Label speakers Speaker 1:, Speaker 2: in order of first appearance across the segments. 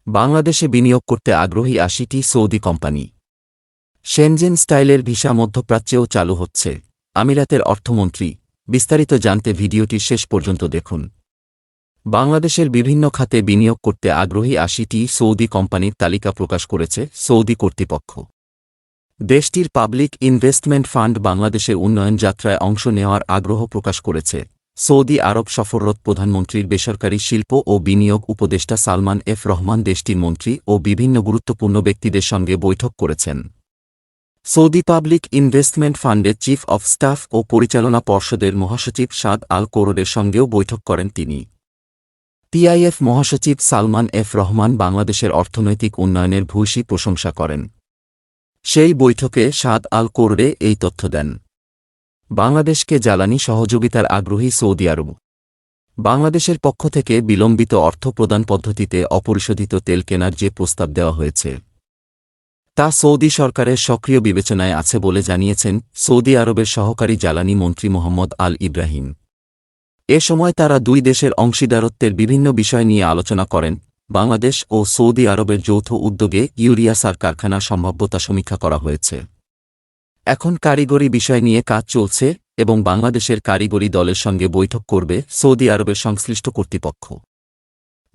Speaker 1: বাংলাদেশে বিনিয়োগ করতে আগ্রহী ৮০টি সৌদি কোম্পানি। শেনজেন স্টাইলের ভিসা মধ্যপ্রাচ্যেও চালু হচ্ছে, আমিরাতের অর্থমন্ত্রী। বিস্তারিত জানতে ভিডিওটি শেষ পর্যন্ত দেখুন। বাংলাদেশের বিভিন্ন খাতে বিনিয়োগ করতে আগ্রহী ৮০টি সৌদি কোম্পানির তালিকা প্রকাশ করেছে সৌদি কর্তৃপক্ষ। দেশটির পাবলিক ইনভেস্টমেন্ট ফান্ড বাংলাদেশের উন্নয়ন যাত্রায় অংশ নেওয়ার আগ্রহ প্রকাশ করেছে। সৌদি আরব সফররত প্রধানমন্ত্রীর বেসরকারি শিল্প ও বিনিয়োগ উপদেষ্টা সালমান এফ রহমান দেশটির মন্ত্রী ও বিভিন্ন গুরুত্বপূর্ণ ব্যক্তিদের সঙ্গে বৈঠক করেছেন। সৌদি পাবলিক ইনভেস্টমেন্ট ফান্ডের চিফ অব স্টাফ ও পরিচালনা পর্ষদের মহাসচিব সাদ আল কোরদের সঙ্গেও বৈঠক করেন তিনি। পিআইএফ মহাসচিব সালমান এফ রহমান বাংলাদেশের অর্থনৈতিক উন্নয়নের ভূয়সী প্রশংসা করেন। সেই বৈঠকে সাদ আল কোরদে এই তথ্য দেন। বাংলাদেশকে জ্বালানি সহযোগিতার আগ্রহী সৌদি আরব। বাংলাদেশের পক্ষ থেকে বিলম্বিত অর্থ প্রদান পদ্ধতিতে অপরিশোধিত তেল কেনার যে প্রস্তাব দেওয়া হয়েছে তা সৌদি সরকারের সক্রিয় বিবেচনায় আছে বলে জানিয়েছেন সৌদি আরবের সহকারী জ্বালানি মন্ত্রী মোহাম্মদ আল ইব্রাহিম। এ সময় তারা দুই দেশের অংশীদারত্বের বিভিন্ন বিষয় নিয়ে আলোচনা করেন। বাংলাদেশ ও সৌদি আরবের যৌথ উদ্যোগে ইউরিয়া সার কারখানার সম্ভাব্যতা সমীক্ষা করা হয়েছে। এখন কারিগরি বিষয় নিয়ে কাজ চলছে এবং বাংলাদেশের কারিগরি দলের সঙ্গে বৈঠক করবে সৌদি আরবের সংশ্লিষ্ট কর্তৃপক্ষ।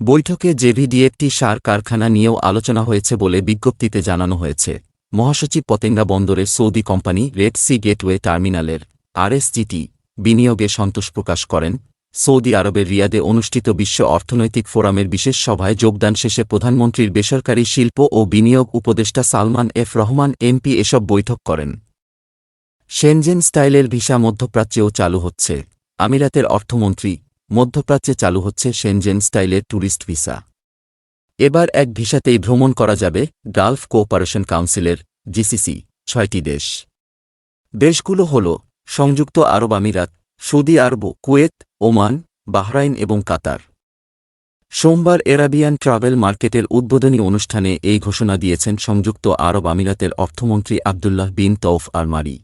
Speaker 1: বৈঠকে জেভিডিএফটি সার কারখানা নিয়েও আলোচনা হয়েছে বলে বিজ্ঞপ্তিতে জানানো হয়েছে। মহাসচিব পতেঙ্গা বন্দরের Saudi company red sea gateway টার্মিনালের আরএসজিটি বিনিয়োগে সন্তোষ প্রকাশ করেন। সৌদি আরবের রিয়াদে অনুষ্ঠিত বিশ্ব অর্থনৈতিক ফোরামের বিশেষ সভায় যোগদান শেষে প্রধানমন্ত্রীর বেসরকারি শিল্প ও বিনিয়োগ উপদেষ্টা সালমান এফ রহমান এমপি এসব বৈঠক করেন। শেনজেন স্টাইলের ভিসা মধ্যপ্রাচ্যেও চালু হচ্ছে, আমিরাতের অর্থমন্ত্রী। মধ্যপ্রাচ্যে চালু হচ্ছে শেনজেন স্টাইলের ট্যুরিস্ট ভিসা। এবার এক ভিসাতেই ভ্রমণ করা যাবে গালফ কোঅপারেশন কাউন্সিলের জিসিসি ৬টি দেশগুলো হল সংযুক্ত আরব আমিরাত, সৌদি আরব, কুয়েত, ওমান, বাহরাইন এবং কাতার। সোমবার এরাবিয়ান ট্রাভেল মার্কেটের উদ্বোধনী অনুষ্ঠানে এই ঘোষণা দিয়েছেন সংযুক্ত আরব আমিরাতের অর্থমন্ত্রী আবদুল্লাহ বিন তৌফ আল মারি।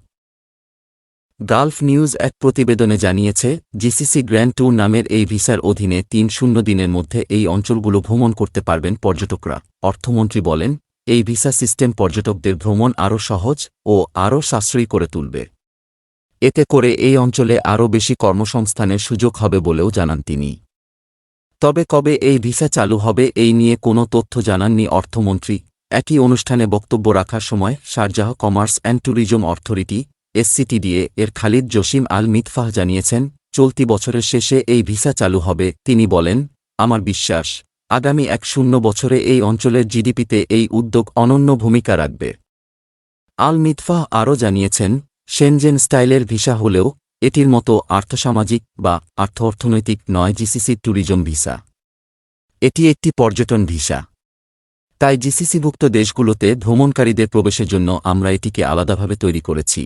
Speaker 1: গালফ নিউজ এক প্রতিবেদনে জানিয়েছে, জিসিসি গ্র্যান্ড ট্যুর নামের এই ভিসার অধীনে ৩০ দিনের মধ্যে এই অঞ্চলগুলো ভ্রমণ করতে পারবেন পর্যটকরা। অর্থমন্ত্রী বলেন, এই ভিসা সিস্টেম পর্যটকদের ভ্রমণ আরও সহজ ও আরও সাশ্রয়ী করে তুলবে। এতে করে এই অঞ্চলে আরও বেশি কর্মসংস্থানের সুযোগ হবে বলেও জানান তিনি। তবে কবে এই ভিসা চালু হবে এই নিয়ে কোনো তথ্য জানাননি অর্থমন্ত্রী। একই অনুষ্ঠানে বক্তব্য রাখার সময় Sharjah commerce and tourism authority SCTDA এর খালিদ জসিম আল মিতফাহ জানিয়েছেন, চলতি বছরের শেষে এই ভিসা চালু হবে। তিনি বলেন, আমার বিশ্বাস আগামী ১ বছরে এই অঞ্চলের জিডিপিতে এই উদ্যোগ অনন্য ভূমিকা রাখবে। আল মিতফাহ আরও জানিয়েছেন, শেনজেন স্টাইলের ভিসা হলেও এটির মতো আর্থসামাজিক বা অর্থনৈতিক নয় জিসিসি ট্যুরিজম ভিসা। এটি একটি পর্যটন ভিসা। তাই জিসিসিভুক্ত দেশগুলোতে ভ্রমণকারীদের প্রবেশের জন্য আমরা এটিকে আলাদাভাবে তৈরি করেছি।